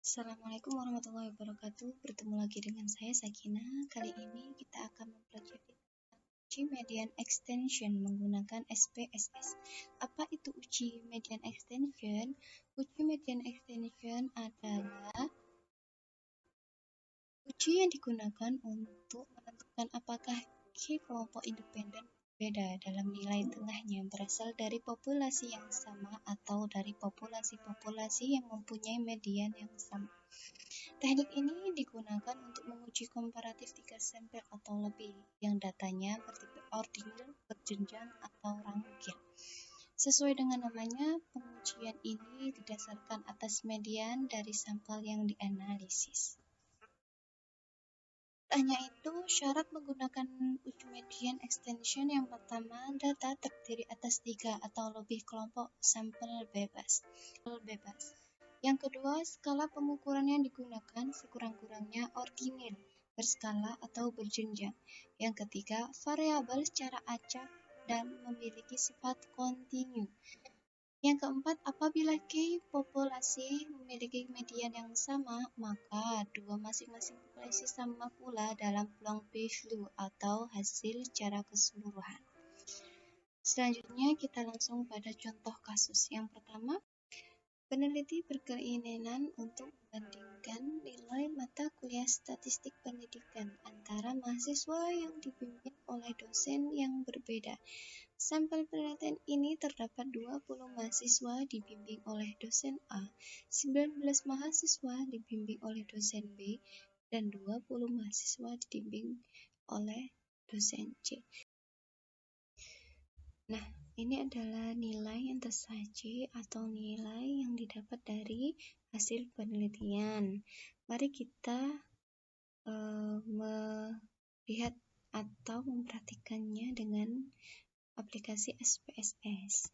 Assalamualaikum warahmatullahi wabarakatuh. Bertemu lagi dengan saya Sakina. Kali ini kita akan mempelajari tentang uji median extension menggunakan SPSS. Apa itu uji median extension? Uji median extension adalah uji yang digunakan untuk menentukan apakah kelompok independen berbeda dalam nilai tengahnya berasal dari populasi yang sama atau dari populasi-populasi yang mempunyai median yang sama. Teknik ini digunakan untuk menguji komparatif 3 sampel atau lebih yang datanya bertipe ordinal, berjenjang, atau rangkil. Sesuai dengan namanya, pengujian ini didasarkan atas median dari sampel yang dianalisis. Hanya itu, syarat menggunakan uji median extension yang pertama, data terdiri atas 3 atau lebih kelompok sampel bebas. Yang kedua, skala pengukuran yang digunakan sekurang-kurangnya ordinal, berskala atau berjenjang. Yang ketiga, variabel secara acak dan memiliki sifat kontinu. Yang keempat, apabila populasi memiliki median yang sama, maka dua masing-masing populasi sama pula dalam peluang p-value atau hasil secara keseluruhan. Selanjutnya kita langsung pada contoh kasus. Yang pertama, peneliti berkeinginan untuk membandingkan nilai mata kuliah statistik pendidikan antara mahasiswa yang dibimbing oleh dosen yang berbeda. Sampel penelitian ini terdapat 20 mahasiswa dibimbing oleh dosen A, 19 mahasiswa dibimbing oleh dosen B, dan 20 mahasiswa dibimbing oleh dosen C. Nah, ini adalah nilai yang tersaji atau nilai yang didapat dari hasil penelitian. Mari kita melihat atau memperhatikannya dengan aplikasi SPSS.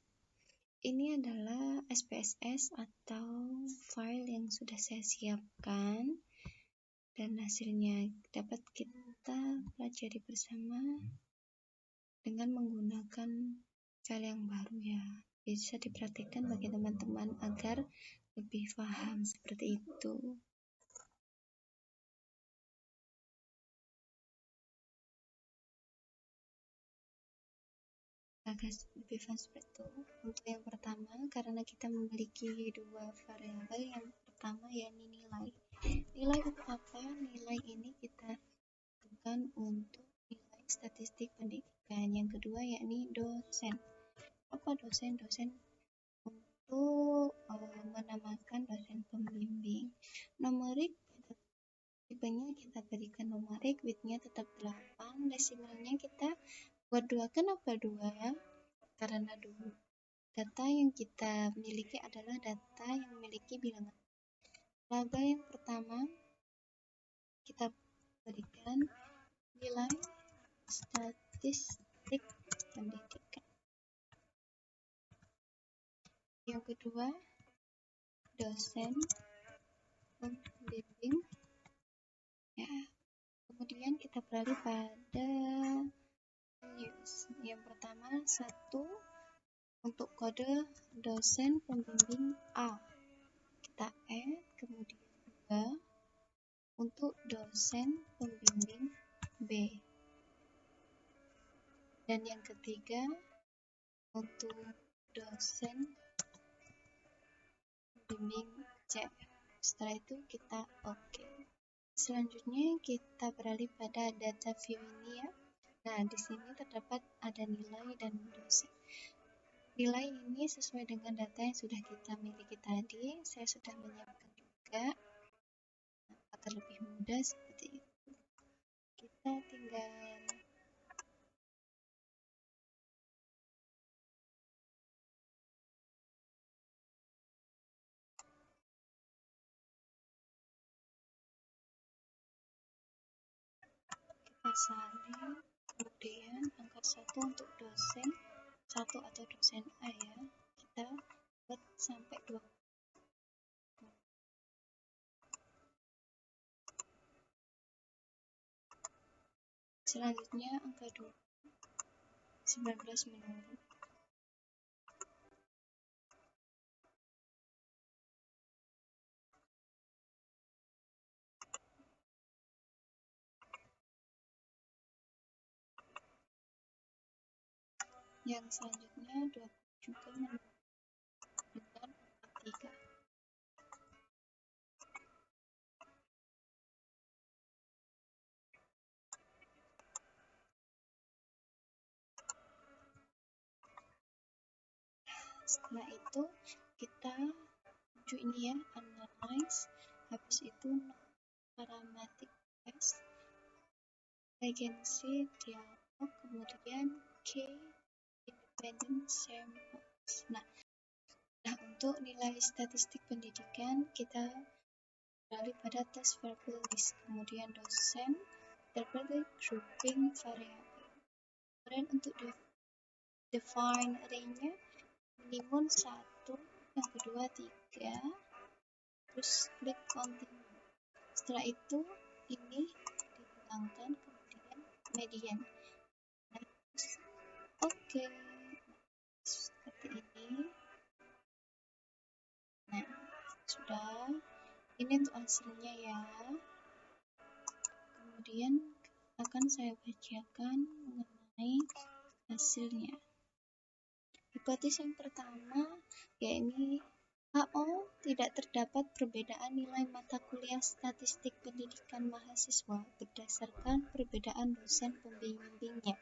Ini adalah SPSS atau file yang sudah saya siapkan dan hasilnya dapat kita pelajari bersama dengan menggunakan file yang baru ya. Bisa diperhatikan bagi teman-teman agar lebih paham seperti itu. Agar lebih paham seperti itu. Untuk yang pertama, karena kita memiliki dua variabel, yang pertama yakni nilai. Nilai untuk apa? Nilai ini kita gunakan untuk nilai statistik pendidikan. Yang kedua yakni dosen. Apa dosen? Dosen untuk menamakan dosen pembimbing. Numerik, tipenya kita berikan numerik, widthnya tetap 8, desimalnya kita buat 2. Kenapa 2? Karena data yang kita miliki adalah data yang memiliki bilangan. Laba yang pertama, kita berikan nilai statistik pendidikan. Yang kedua, dosen pembimbing. Ya, kemudian kita beralih pada news. Yang pertama, 1 untuk kode dosen pembimbing A. Kita add, kemudian 2 untuk dosen pembimbing B. Dan yang ketiga, untuk dosen pembimbing C. Setelah itu kita oke. Selanjutnya kita beralih pada data view ini ya. Nah, di sini terdapat ada nilai dan dosen. Nilai ini sesuai dengan data yang sudah kita miliki tadi. Saya sudah menyiapkan juga agar lebih mudah seperti itu. Kita tinggal salin, kemudian angka 1 untuk dosen 1 atau dosen A ya, kita buat sampai 2. Selanjutnya angka 2, 19 menurut. Yang selanjutnya 20 juga dengan 43. Setelah itu kita tuju ini ya, analyze, habis itu parametric test, agency dialog, kemudian K independent samples. Nah, untuk nilai statistik pendidikan kita beralih pada test verbal list, kemudian dosen terpilih grouping variabel. Kemudian untuk define array-nya minimum 1, yang kedua 3, terus klik continue. Setelah itu ini dihilangkan, kemudian median. Nah, oke. Seperti ini. Nah, sudah. Ini untuk hasilnya ya. Kemudian akan saya bacakan mengenai hasilnya. Hipotesis yang pertama, yakni HO tidak terdapat perbedaan nilai mata kuliah statistik pendidikan mahasiswa berdasarkan perbedaan dosen pembimbingnya.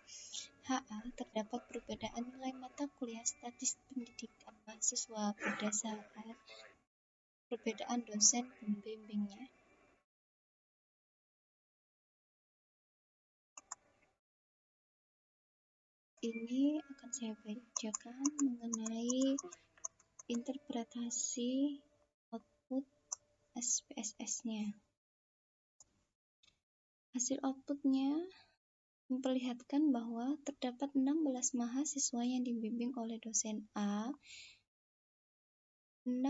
HA terdapat perbedaan nilai mata kuliah statistik pendidikan mahasiswa berdasarkan perbedaan dosen pembimbingnya. Ini akan saya bacakan mengenai interpretasi output SPSS-nya. Hasil outputnya memperlihatkan bahwa terdapat 16 mahasiswa yang dibimbing oleh dosen A, 6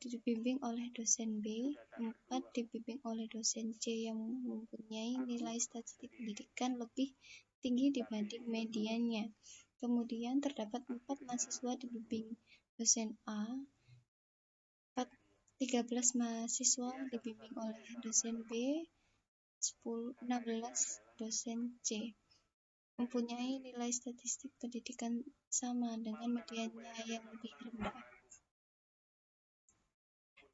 dibimbing oleh dosen B, 4 dibimbing oleh dosen C yang mempunyai nilai statistik pendidikan lebih tinggi dibanding mediannya. Kemudian terdapat 4 mahasiswa dibimbing dosen A, 13 mahasiswa dibimbing oleh dosen B, 16 dosen C mempunyai nilai statistik pendidikan sama dengan mediannya yang lebih rendah.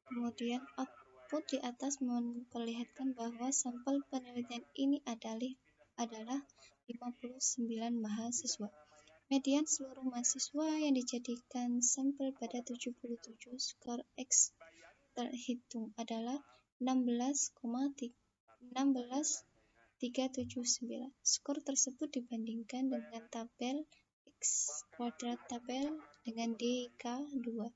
Kemudian output di atas memperlihatkan bahwa sampel penelitian ini adalah 59 mahasiswa. Median seluruh mahasiswa yang dijadikan sampel pada 77 skor X terhitung adalah 16,379. Skor tersebut dibandingkan dengan tabel X kuadrat tabel dengan DK2.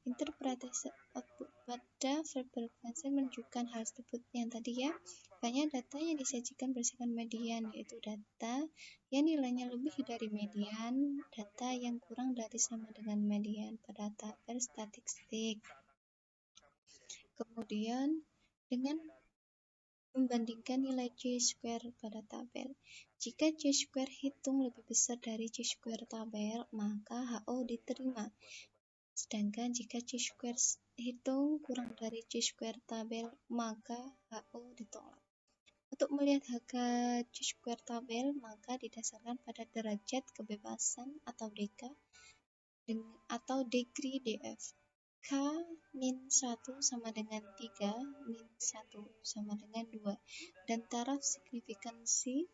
Interpretasi output pada verbal consent menunjukkan hal tersebut yang tadi ya. Banyak data yang disajikan berdasarkan median, yaitu data yang nilainya lebih dari median, data yang kurang dari sama dengan median pada tabel statistik. Kemudian dengan membandingkan nilai C-square pada tabel. Jika C-square hitung lebih besar dari C-square tabel, maka HO diterima. Sedangkan jika C-square hitung kurang dari C-square tabel, maka HO ditolak. Untuk melihat harga C-square tabel, maka didasarkan pada derajat kebebasan atau DK atau degree DF. K-1 sama dengan 3, min-1 sama dengan 2, dan taraf signifikansi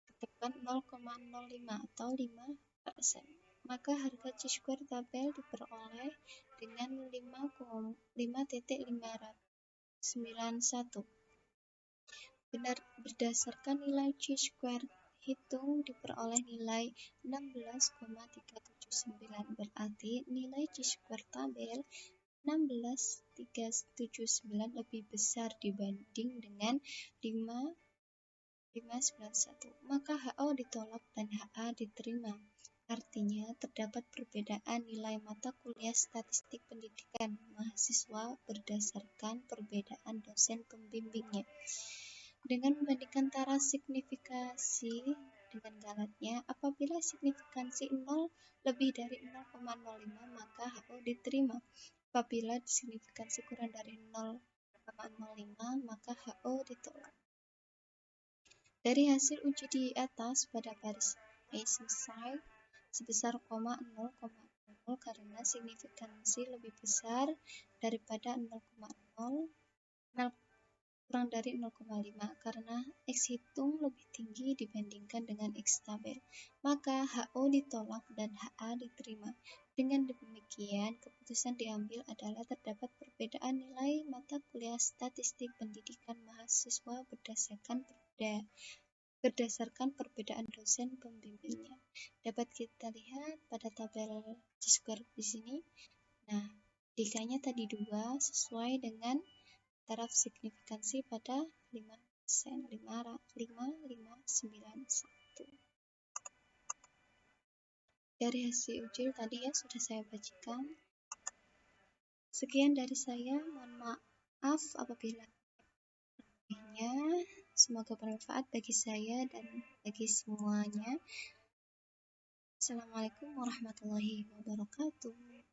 ketepan 0,05 atau 5%. Maka harga C-square tabel diperoleh dengan 5,591. Berdasarkan nilai C-square hitung diperoleh nilai 16,379. Berarti nilai C-square tabel 16,379 lebih besar dibanding dengan 5,591. Maka HO ditolak dan HA diterima. Artinya, terdapat perbedaan nilai mata kuliah statistik pendidikan mahasiswa berdasarkan perbedaan dosen pembimbingnya. Dengan membandingkan taraf signifikasi dengan galatnya, apabila signifikansi 0 lebih dari 0,05, maka HO diterima. Apabila signifikansi kurang dari 0,05, maka HO ditolak. Dari hasil uji di atas pada baris selesai sebesar 0,00 karena signifikansi lebih besar daripada 0,0 kurang dari 0,5 karena X hitung lebih tinggi dibandingkan dengan X tabel. Maka HO ditolak dan HA diterima. Dengan demikian, keputusan diambil adalah terdapat perbedaan nilai mata kuliah statistik pendidikan mahasiswa berdasarkan perbedaan dosen pembimbingnya. Dapat kita lihat pada tabel G-square di sini. Nah, D-nya tadi 2 sesuai dengan taraf signifikansi pada 5%, 5,591. Dari hasil uji tadi ya sudah saya bacakan. Sekian dari saya, mohon maaf apabila lebihnya. Semoga bermanfaat bagi saya dan bagi semuanya. Assalamualaikum warahmatullahi wabarakatuh.